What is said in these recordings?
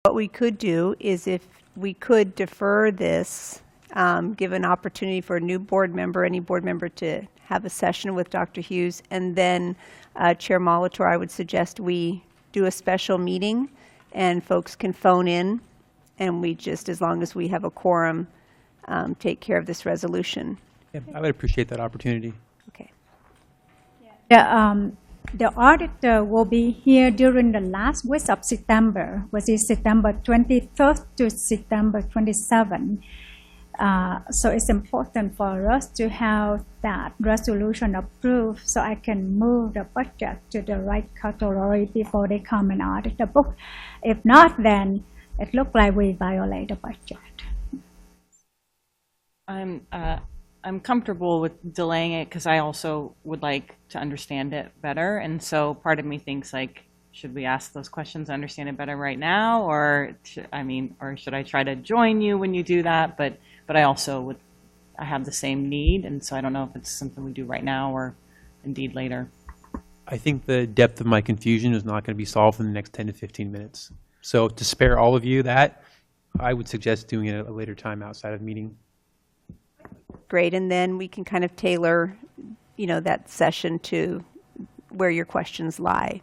What we could do is if we could defer this, give an opportunity for a new board member, any board member to have a session with Dr. Hughes, and then Chair Molitor, I would suggest we do a special meeting and folks can phone in and we just, as long as we have a quorum, take care of this resolution. Yeah, I would appreciate that opportunity. Okay. The auditor will be here during the last week of September, which is September 23rd to September 27th. So it's important for us to have that resolution approved so I can move the budget to the right category before they come and audit the book. If not, then it looks like we violate the budget. I'm comfortable with delaying it because I also would like to understand it better. And so part of me thinks, like, should we ask those questions, understand it better right now? Or, or should I try to join you when you do that? But I also I have the same need. And so I don't know if it's something we do right now or indeed later. I think the depth of my confusion is not going to be solved in the next 10 to 15 minutes. So to spare all of you that, I would suggest doing it at a later time outside of meeting. Great, and then we can kind of tailor, that session to where your questions lie.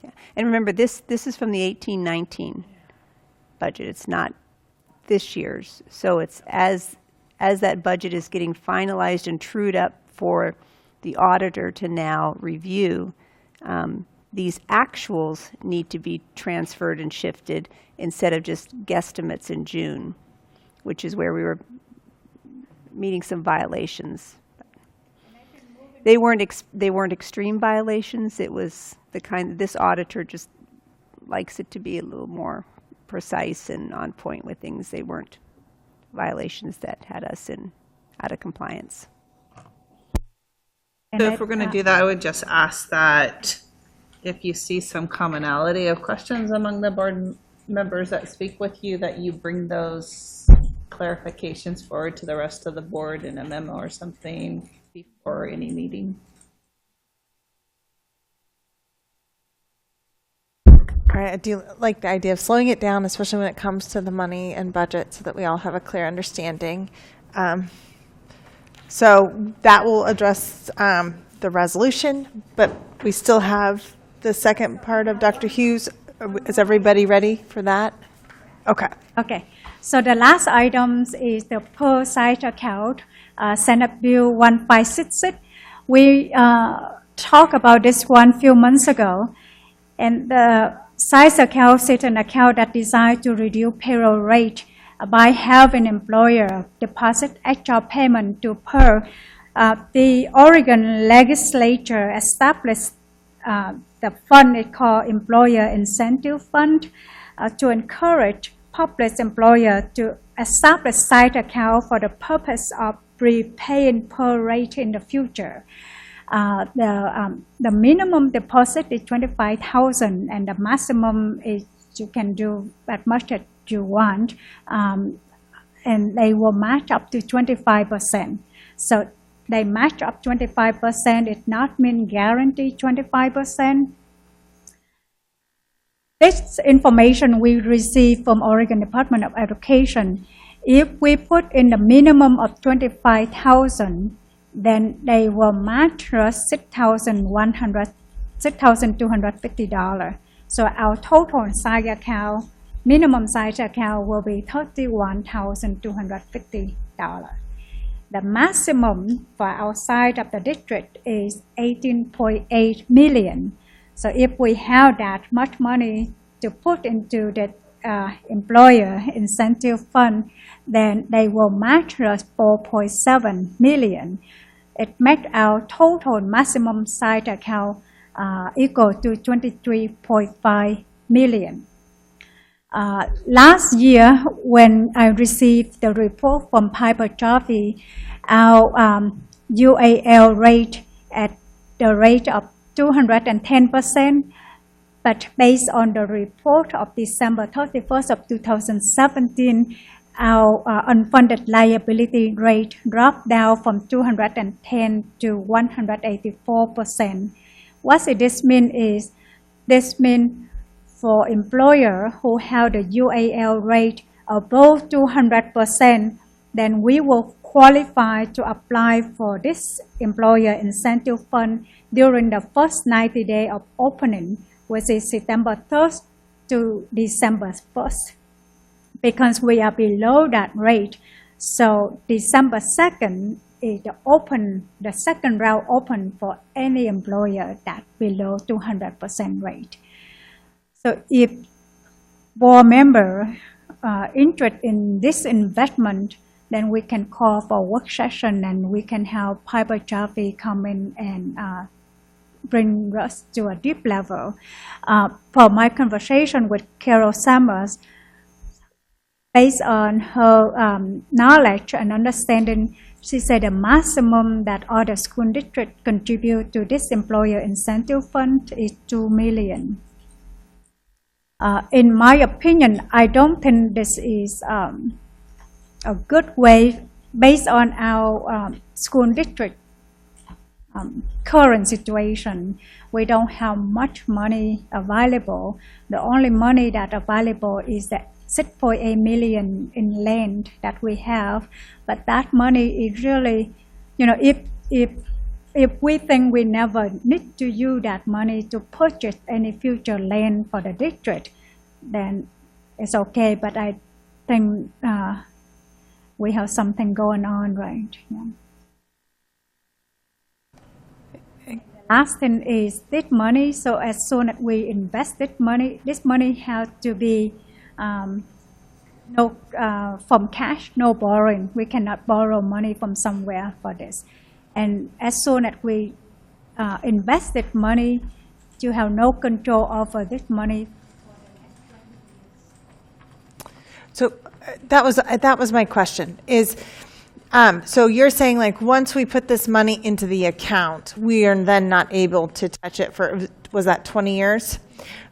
Yeah. And remember, this is from the 18-19 budget. It's not this year's. So it's as that budget is getting finalized and trued up for the auditor to now review, these actuals need to be transferred and shifted instead of just guesstimates in June, which is where we were meeting some violations. They weren't extreme violations. It was the kind this auditor just likes it to be a little more precise and on point with things. They weren't violations that had us out of compliance. So if we're going to do that, I would just ask that if you see some commonality of questions among the board members that speak with you, that you bring those clarifications forward to the rest of the board in a memo or something before any meeting. All right, I do like the idea of slowing it down, especially when it comes to the money and budget, so that we all have a clear understanding. So that will address the resolution, but we still have the second part of Dr. Hughes. Is everybody ready for that? Okay. Okay. So the last item is the per site account, Senate Bill 1566. We talked about this one a few months ago, and the site account is an account that designed to reduce payroll rate by having employer deposit extra payment to PER. The Oregon legislature established the fund it called Employer Incentive Fund to encourage public employer to establish side account for the purpose of prepaying per rate in the future. The minimum deposit is $25,000, and the maximum is you can do as much as you want, and they will match up to 25%. So they match up 25%. It not mean guaranteed 25%. This information we received from Oregon Department of Education. If we put in the minimum of $25,000, then they will match us $6,250. So our total side account, minimum side account will be $31,250. The maximum for outside of the district is $18.8 million. So if we have that much money to put into the employer incentive fund, then they will match us $4.7 million. It makes our total maximum side account equal to $23.5 million. Last year, when I received the report from Piper Joffe, our UAL rate at the rate of 210%, but based on the report of December 31st of 2017, our unfunded liability rate dropped down from 210 to 184%. What this means is, this means for employer who have the UAL rate above 200%, then we will qualify to apply for this employer incentive fund during the first 90 days of opening, which is September 3rd to December 1st. Because we are below that rate, so December 2nd is the second round open for any employer that below 200% rate. So if board member interested in this investment, then we can call for work session and we can have Piper Jaffe come in and bring us to a deep level. For my conversation with Carol Summers, based on her knowledge and understanding, she said the maximum that other school districts contribute to this employer incentive fund is $2 million. In my opinion, I don't think this is a good way based on our school district current situation. We don't have much money available. The only money that available is the 6.8 million in land that we have, but that money is really, if we think we never need to use that money to purchase any future land for the district, then it's okay. But I think we have something going on, right? Yeah. Last thing is this money. So as soon as we invest this money has to be from cash, no borrowing. We cannot borrow money from somewhere for this. And as soon as we invest this money, you have no control over this money. So that was my question. So you're saying like once we put this money into the account, we are then not able to touch it for, was that 20 years?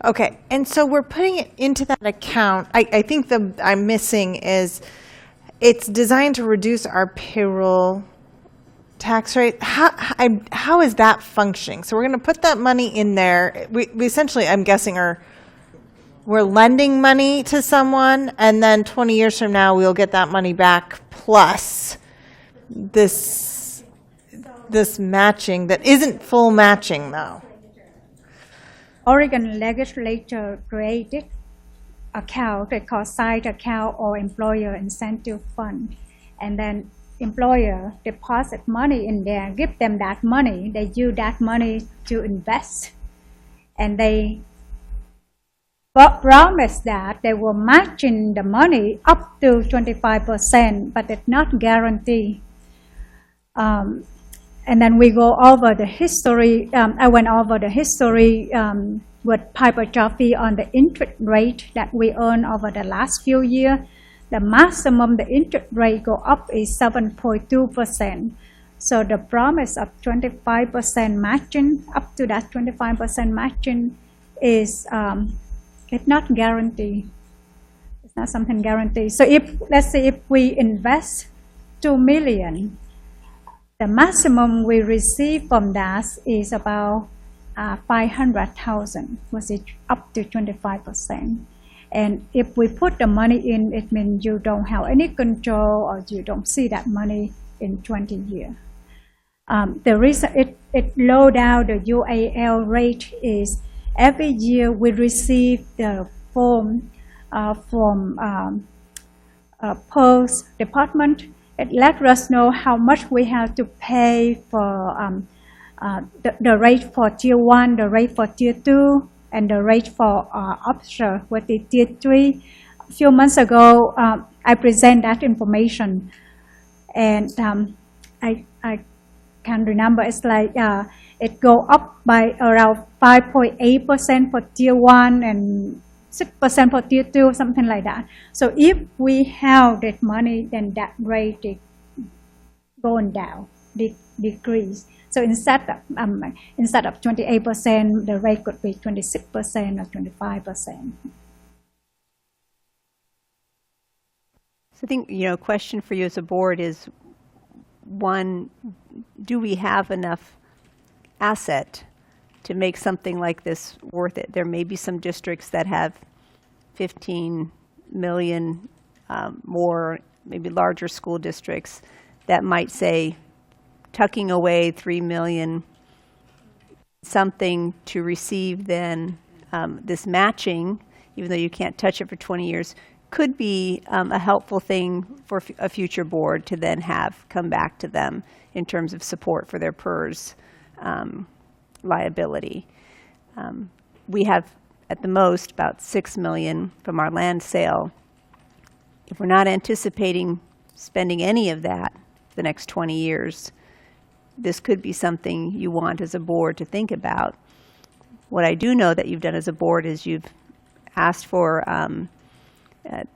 Okay, and so we're putting it into that account. I think I'm missing is it's designed to reduce our payroll tax rate. How is that functioning? So we're going to put that money in there. We essentially, I'm guessing, we're lending money to someone, and then 20 years from now we'll get that money back plus this matching that isn't full matching though. Oregon legislature created account, they call side account or employer incentive fund. And then employer deposit money in there, give them that money, they use that money to invest. And they promise that they will match in the money up to 25%, but it's not guaranteed. And then we go over the history. I went over the history with Piper Jaffe on the interest rate that we earned over the last few years. The maximum the interest rate go up is 7.2%. So the promise of 25% matching, up to that 25% matching is it's not guaranteed. It's not something guaranteed. So let's say if we invest $2 million, the maximum we receive from that is about 500,000, which is up to 25%. And if we put the money in, it means you don't have any control or you don't see that money in 20 years. The reason it low down the UAL rate is every year we receive the form from Post Department. It lets us know how much we have to pay for the rate for Tier 1, the rate for Tier 2, and the rate for officer with the Tier 3. A few months ago, I present that information, and I can't remember. It's like it go up by around 5.8% for Tier 1 and 6% for Tier 2, something like that. So if we have that money, then that rate is going down, decrease. So instead of 28%, the rate could be 26% or 25%. So I think, a question for you as a board is, one, do we have enough asset to make something like this worth it. There may be some districts that have 15 million more, maybe larger school districts that might say tucking away 3 million, something to receive then this matching, even though you can't touch it for 20 years, could be a helpful thing for a future board to then have come back to them in terms of support for their PERS liability. We have at the most about 6 million from our land sale. If we're not anticipating spending any of that the next 20 years, this could be something you want as a board to think about. What I do know that you've done as a board is you've asked for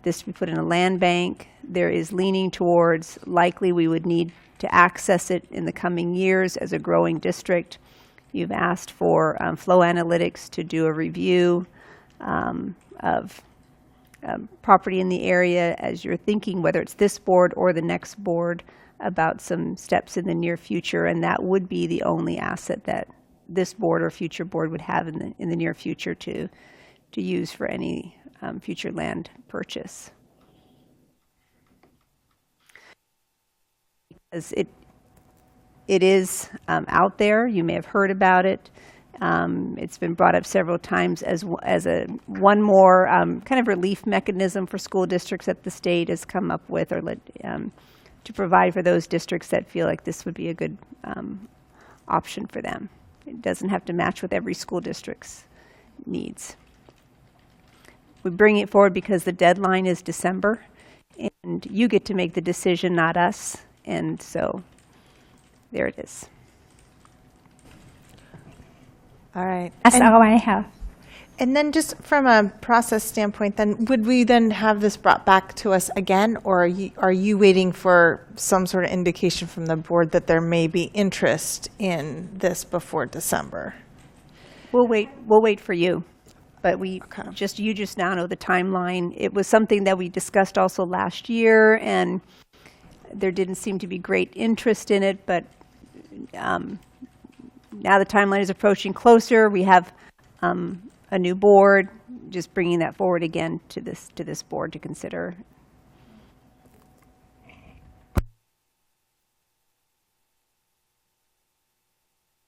this to be put in a land bank. There is leaning towards likely we would need to access it in the coming years as a growing district. You've asked for flow analytics to do a review of property in the area as you're thinking, whether it's this board or the next board, about some steps in the near future, and that would be the only asset that this board or future board would have in the near future to use for any future land purchase. As it is out there, you may have heard about it. It's been brought up several times as one more kind of relief mechanism for school districts that the state has come up with, or to provide for those districts that feel like this would be a good option for them. It doesn't have to match with every school district's needs. We bring it forward because the deadline is December, and you get to make the decision, not us. And so there it is. All right. That's all I have. And then just from a process standpoint, then would we then have this brought back to us again, or are you waiting for some sort of indication from the board that there may be interest in this before December? We'll wait for you. But you just now know the timeline. It was something that we discussed also last year, and there didn't seem to be great interest in it, but now the timeline is approaching closer. We have a new board, just bringing that forward again to this board to consider.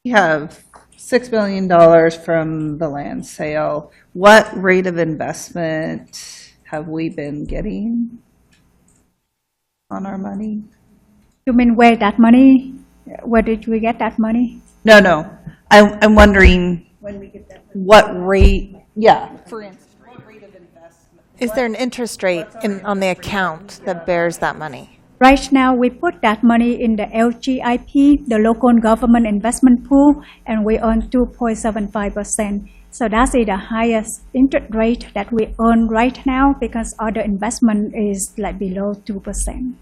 We have $6 billion from the land sale. What rate of investment have we been getting on our money? You mean where that money? Where did we get that money? No. I'm wondering what rate, for instance, what rate of investment? Is there an interest rate on the account that bears that money? Right now, we put that money in the LGIP, the local government investment pool, and we earn 2.75%. So that's the highest interest rate that we earn right now, because other investment is like below 2%.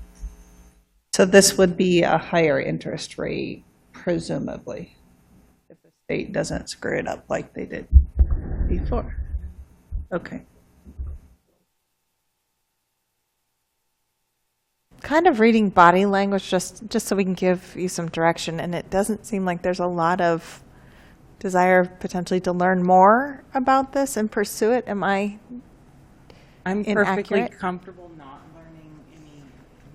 So this would be a higher interest rate, presumably, if the state doesn't screw it up like they did before. Okay. Kind of reading body language just so we can give you some direction, and it doesn't seem like there's a lot of desire potentially to learn more about this and pursue it. Am I I'm perfectly inaccurate? comfortable not learning any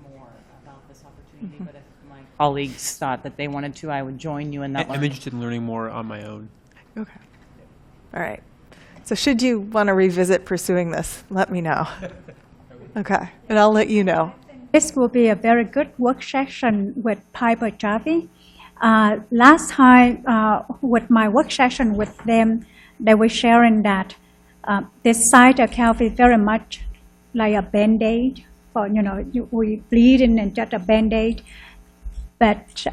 more about this opportunity, but if my colleagues thought that they wanted to, I would join you in that I'm learning. interested in learning more on my own. Okay. All right. So should you want to revisit pursuing this, let me know. Okay. And I'll let you know. This will be a very good work session with Piper Javi. Last time with my work session with them, they were sharing that this side account is very much like a Band-Aid for, we bleed and just a Band-Aid. But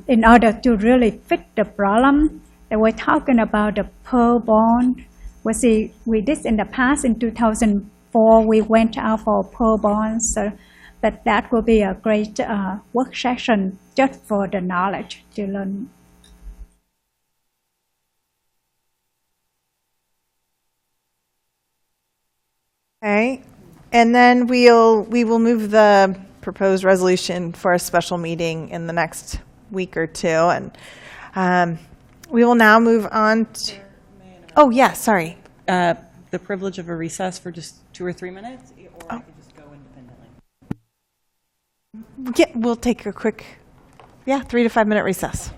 in order to really fit the problem, they were talking about the pearl bond. We did in the past, in 2004, we went out for pearl bonds. But that will be a great work session just for the knowledge to learn. Okay. And then we will move the proposed resolution for a special meeting in the next week or two. And We will now move on to, oh, yeah, sorry. The privilege of a recess for just 2 or 3 minutes, or I could just go independently. Yeah, we'll take a quick, 3 to 5 minute recess.